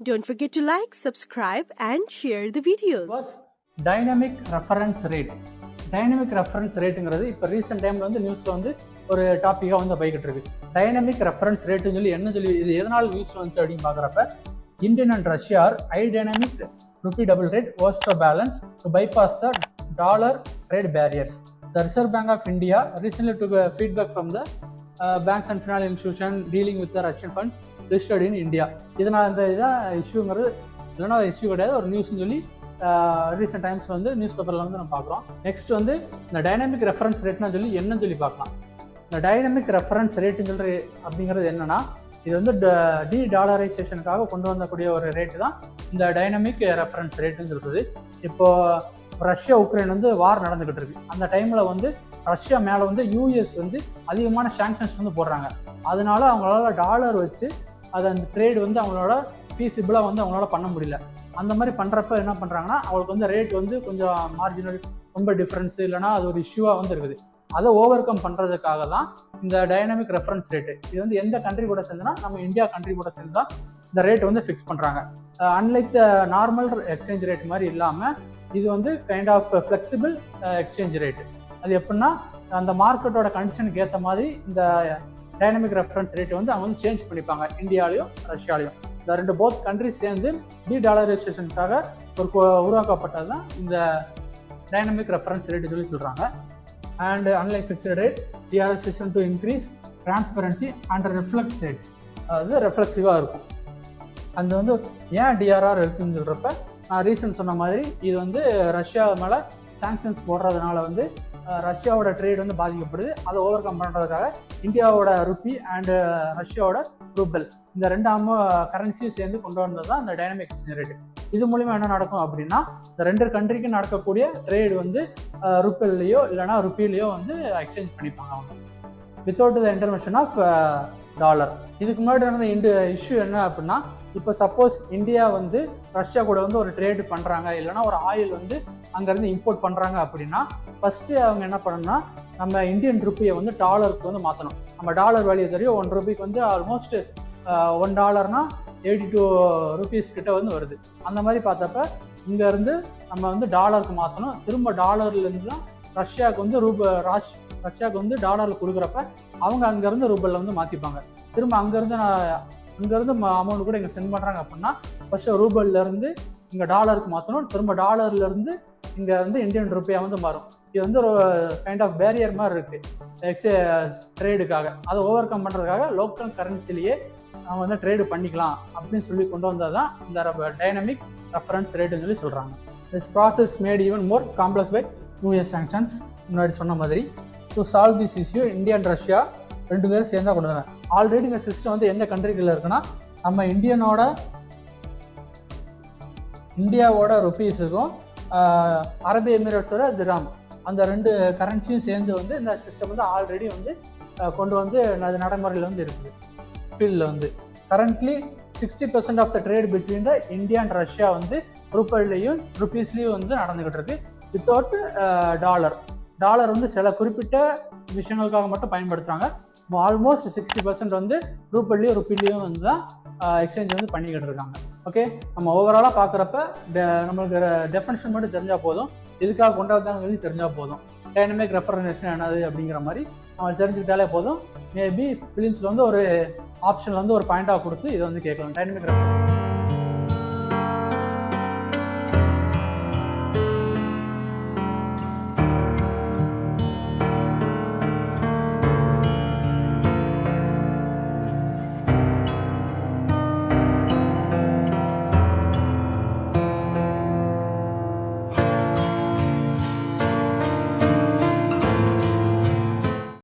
Don't forget to like, subscribe and share the videos. What's dynamic reference rate? Dynamic reference ரேட்டுங்கிறது இப்போ recent டைமில் வந்து நியூஸில் வந்து ஒரு டாப்பிக்காக வந்து போய்கிட்டு இருக்கு. டைனமிக் ரெஃபரன்ஸ் ரேட்டுன்னு சொல்லி இது எதனால் நியூஸில் வந்துச்சு அப்படின்னு பார்க்குறப்ப Indian and Russia are high dynamic rupee double rate was to balance to bypass the dollar rate barriers. The Reserve Bank of India recently took a feedback from the banks and financial institution dealing with the Russian funds registered in India. இதனால் இந்த இதான் இஷ்யூங்கிறது இல்லைன்னா issue கிடையாது, ஒரு நியூஸ்ன்னு சொல்லி recent times வந்து news பேப்பரில் வந்து நம்ம பார்க்குறோம். நெக்ஸ்ட் வந்து இந்த டைனமிக் ரெஃபரன்ஸ் ரேட்னு சொல்லி என்னன்னு சொல்லி பார்க்கலாம். இந்த டைனமிக் ரெஃபரன்ஸ் ரேட்டுன்னு சொல்கிற அப்படிங்கிறது என்னன்னா, இது வந்து டாலரைசேஷனுக்காக கொண்டு வந்தக்கூடிய ஒரு ரேட்டு தான் இந்த டைனமிக் ரெஃபரன்ஸ் ரேட்டுன்னு சொல்கிறது. இப்போ ரஷ்யா உக்ரைன் வந்து வார் நடந்துகிட்டு இருக்கு. அந்த டைமில் வந்து ரஷ்யா மேலே வந்து யூஎஸ் வந்து அதிகமான சாங்ஷன்ஸ் வந்து போடுறாங்க. அதனால அவங்களால டாலர் வச்சு அதை அந்த ட்ரேட் வந்து அவங்களோட ஃபீஸிபிளாக வந்து அவங்களால பண்ண முடியல. அந்த மாதிரி பண்ணுறப்ப என்ன பண்ணுறாங்கன்னா, அவங்களுக்கு வந்து ரேட் வந்து கொஞ்சம் மார்ஜினல் ரொம்ப டிஃப்ரென்ஸ் இல்லைனா அது ஒரு இஷ்யூவாக வந்து இருக்குது. அதை ஓவர் கம் பண்ணுறதுக்காக தான் இந்த டைனமிக் ரெஃபரன்ஸ் ரேட்டு. இது வந்து எந்த கண்ட்ரி கூட சேர்ந்துன்னா நம்ம இந்தியா கண்ட்ரி கூட சேர்ந்து தான் இந்த ரேட் வந்து ஃபிக்ஸ் பண்ணுறாங்க. Unlike the normal exchange rate மாதிரி இல்லாமல் இது வந்து kind of flexible exchange rate. அது எப்படின்னா, அந்த மார்க்கெட்டோட கண்டிஷனுக்கு ஏற்ற மாதிரி இந்த டைனமிக் ரெஃபரன்ஸ் ரேட்டு வந்து அவங்க வந்து சேஞ்ச் பண்ணிப்பாங்க, இந்தியாலையும் ரஷ்யாலையும். இந்த ரெண்டு போத் கண்ட்ரிஸ் சேர்ந்து டாலரைசேஷனுக்காக உருவாக்கப்பட்டது தான் இந்த டைனமிக் ரெஃபரன்ஸ் ரேட்டு சொல்லி சொல்கிறாங்க. அண்ட் அன்லைக் ஃபிக்ஸ்டு ரேட், டிஆர்எஸ்எஸ்என் to increase transparency and reflex rates, அதாவது ரெஃப்ளெக்சிவாக இருக்கும். அது வந்து ஏன் டிஆர்ஆர் இருக்குன்னு சொல்கிறப்ப நான் ரீசன் சொன்ன மாதிரி இது வந்து ரஷ்யா மேலே சாங்ஷன்ஸ் போடுறதுனால வந்து ரஷ்யாவோட ட்ரேட் வந்து பாதிக்கப்படுது. அதை ஓவர் கம் பண்ணுறதுக்காக இந்தியாவோட ருப்பி அண்டு ரஷ்யாவோட ரூபல் இந்த ரெண்டு கரன்சியும் சேர்ந்து கொண்டு வந்தது தான் இந்த டைனமிக் எக்ஸ்சேஞ்ச் ரேட்டு. இது மூலிமா என்ன நடக்கும் அப்படின்னா, இந்த ரெண்டு கண்ட்ரிக்கு நடக்கக்கூடிய ட்ரேட் வந்து ரூபல்லையோ இல்லைனா ருப்பிலையோ வந்து எக்ஸ்சேஞ்ச் பண்ணிப்பாங்க அவங்க, without the intervention of dollar. இதுக்கு முன்னாடி நடந்த இஷ்யூ என்ன அப்படின்னா, இப்போ சப்போஸ் இந்தியா வந்து ரஷ்யா கூட வந்து ஒரு ட்ரேடு பண்ணுறாங்க இல்லைனா ஒரு ஆயில் வந்து அங்கேருந்து இம்போர்ட் பண்ணுறாங்க அப்படின்னா, ஃபஸ்ட்டு அவங்க என்ன பண்ணணும்னா, நம்ம இந்தியன் ருப்பியை வந்து டாலருக்கு வந்து மாற்றணும். நம்ம டாலர் வேல்யூ தெரியும், 1 ரூபிக்கு வந்து ஆல்மோஸ்ட் $1 82 ரூபீஸ் கிட்ட வந்து வருது. அந்த மாதிரி பார்த்தப்ப இங்கேருந்து நம்ம வந்து டாலருக்கு மாற்றணும். திரும்ப டாலர்லேருந்து தான் ரஷ்யாவுக்கு வந்து ரஷ்யாவுக்கு வந்து டாலரில் கொடுக்குறப்ப அவங்க அங்கேருந்து ரூபலில் வந்து மாற்றிப்பாங்க. திரும்ப அங்கேருந்து அமௌண்ட் கூட இங்கே சென்ட் பண்ணுறாங்க அப்படின்னா ஃபஸ்ட்டு ரூபல்லேருந்து இங்கே டாலருக்கு மாற்றணும். திரும்ப டாலர்லேருந்து இங்கே வந்து இந்தியன் ருப்பியாக வந்து மாறும். இது வந்து ஒரு கைண்ட் ஆஃப் பேரியர் மாதிரி இருக்குது ட்ரேடுக்காக. அதை ஓவர் கம் பண்ணுறதுக்காக லோக்கல் கரன்சிலேயே அவங்க வந்து ட்ரேடு பண்ணிக்கலாம் அப்படின்னு சொல்லி கொண்டு வந்தது தான் இந்த டைனமிக் ரெஃபரன்ஸ் ரேட்டுன்னு சொல்லி சொல்கிறாங்க. This process made even more complex by US sanctions. முன்னாடி சொன்ன மாதிரி to solve this issue India and Russia ரெண்டு பேரும் சேர்ந்தா கொண்டு வந்தாங்க. ஆல்ரெடி இந்த சிஸ்டம் வந்து எந்த கண்ட்ரிகளில் இருக்குன்னா, நம்ம இந்தியாவோட ருப்பீஸுக்கும் அரபு எமிரேட்ஸோட திராம் அந்த ரெண்டு கரன்சியும் சேர்ந்து வந்து இந்த சிஸ்டம் வந்து ஆல்ரெடி வந்து கொண்டு வந்து அது நடைமுறையில் வந்து இருக்குது. ஃபீல்டில் வந்து currently 60% of the trade between the India and Russia வந்து ரூபல்லையும் ருப்பீஸ்லையும் வந்து நடந்துகிட்டு இருக்கு, வித்தவுட் டாலர் வந்து சில குறிப்பிட்ட விஷயங்களுக்காக மட்டும் பயன்படுத்துகிறாங்க. ஆல்மோஸ்ட் 60% வந்து ரூபல்லையும் ருப்பிலையும் வந்து தான் எக்ஸ்சேஞ்ச் வந்து பண்ணிக்கிட்டு இருக்காங்க. ஓகே, நம்ம ஓவராலாக பார்க்குறப்ப நம்மளுக்கு டெஃபினிஷன் மட்டும் தெரிஞ்சால் போதும், இதுக்காக கொண்டு வந்தாங்க தெரிஞ்சால் போதும். டைனமிக் ரெஃபரன்ஸ் என்னது அப்படிங்கிற மாதிரி நம்ம தெரிஞ்சுக்கிட்டாலே போதும். மேபி ஃபிலிம்ஸில் வந்து ஒரு ஆப்ஷனில் வந்து ஒரு பாயிண்டாக கொடுத்து இதை வந்து கேட்கலாம். Dynamic reference